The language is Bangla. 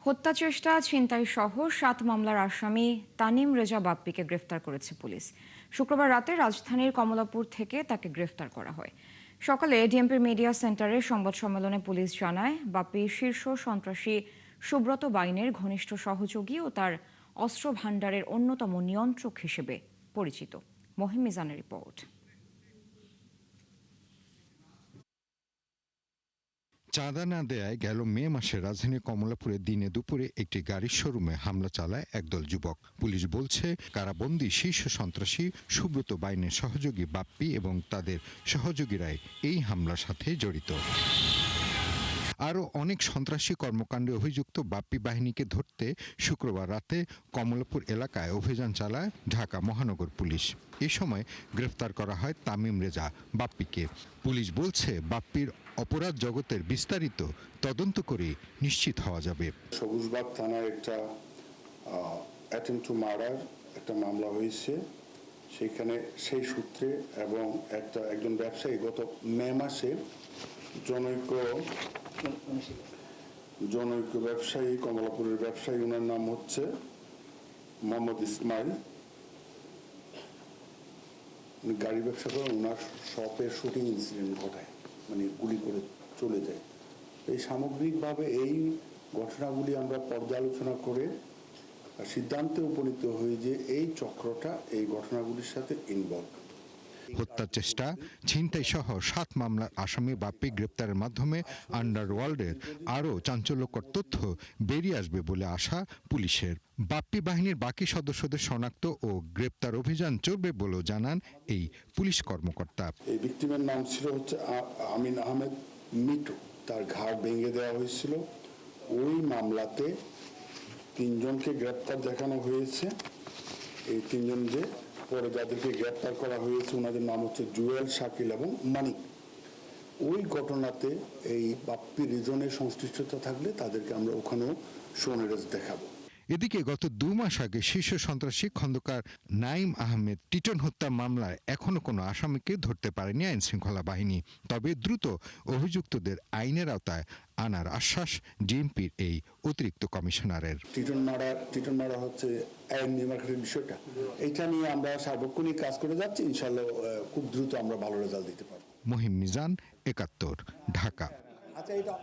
হত্যাচেষ্টা, ছিনতাই সহ 7 মামলার আসামি তানিম রেজা বাপ্পিকে গ্রেফতার করেছে পুলিশ। শুক্রবার রাতে রাজধানীর কমলাপুর থেকে তাকে গ্রেফতার করা হয়। সকালে ডিএমপির মিডিয়া সেন্টারে সংবাদ সম্মেলনে পুলিশ জানায়, বাপ্পি শীর্ষ সন্ত্রাসী সুব্রত বাইনের ঘনিষ্ঠ সহযোগী ও তার অস্ত্র ভাণ্ডারের অন্যতম নিয়ন্ত্রক হিসেবে পরিচিত। মহিম মিজানের রিপোর্ট। চাঁদা না দেয়ায় গেল মে মাসে রাজধানীর কমলাপুরে দিনে দুপুরে একটি গাড়ির শোরুমে হামলা চালায় একদল যুবক। পুলিশ বলছে, কারাবন্দী শীর্ষ সন্ত্রাসী সুব্রত বাইনের সহযোগী বাপ্পি এবং তাদের সহযোগীরাই এই হামলার সাথে জড়িত। আরও অনেক সন্ত্রাসী কর্মকাণ্ডে অভিযুক্ত বাপ্পি বাহিনীকে ধরতে শুক্রবার রাতে কমলাপুর এলাকায় অভিযান চালায় ঢাকা মহানগর পুলিশ। এ সময় গ্রেফতার করা হয় তামিম রেজা বাপ্পিকে। পুলিশ বলছে, বাপ্পির অপরাধ জগতের বিস্তারিত তদন্ত করে নিশ্চিত হওয়া যাবে। সবুজবাগ থানায় একটা অ্যাটেম্প টু মার্ডার একটা মামলা হয়েছে, সেখানে সেই সূত্রে এবং একজন ব্যবসায়ী গত মে মাসে জনৈক ব্যবসায়ী, কমলাপুরের ব্যবসায়ী, ওনার নাম হচ্ছে মোহাম্মদ ইসমাইল, গাড়ি ব্যবসা করে। ওনার শপের শুটিং ইনসিডেন্ট ঘটায়, মানে গুলি করে চলে যায়। এই সামগ্রিকভাবে এই ঘটনাগুলি আমরা পর্যালোচনা করে সিদ্ধান্তে উপনীত হই যে এই চক্রটা এই ঘটনাগুলির সাথে ইনভলভ। হত্যা চেষ্টা, ছিনতাই সহ 7 মামলার আসামি বাপ্পি গ্রেপ্তারের মাধ্যমে আন্ডারওয়ার্ল্ডের আরও চাঞ্চল্যকর তথ্য বেরিয়ে আসবে বলে আশা পুলিশের। বাপ্পি বাহিনীর বাকি সদস্যদের শনাক্ত ও গ্রেপ্তার অভিযান চলবে বলেও জানান এই পুলিশ কর্মকর্তা। এই ভিকটিমের নাম ছিল হচ্ছে আমিন আহমেদ মিটু। তার ঘাড় ভেঙে দেওয়া হয়েছিল। ওই মামলাতে 3 জনকে গ্রেপ্তার দেখানো হয়েছে। এই 3 জন যে পরে যাদেরকে গ্রেপ্তার করা হয়েছে ওনাদের নাম হচ্ছে জুয়েল, শাকিল এবং মানিক। ওই ঘটনাতে এই বাপ্পি রিজনের সংশ্লিষ্টতা থাকলে তাদেরকে আমরা ওখানেও সোনেরেজ দেখাবো। এদিকে গত 2 মাস আগে শীর্ষ সন্ত্রাসী খন্দকার নাইম আহমেদ টিটন হত্যা মামলায় এখনো কোনো আসামিকে ধরতে পারেনি আইন শৃঙ্খলা বাহিনী। তবে দ্রুত অভিযুক্তদের আইনের আওতায় আনার আশ্বাস ডিএমপির এই অতিরিক্ত কমিশনারের। টিটন মার্ডার হচ্ছে আইন নির্মাণের বিষয়টা, এইটা নিয়ে আমরা সার্বক্ষণিক কাজ করে যাচ্ছি। ইনশাআল্লাহ খুব দ্রুত আমরা ভালো রেজাল্ট দিতে পারবো। মহিম মিজান, ৭১, ঢাকা। আচ্ছা, এটা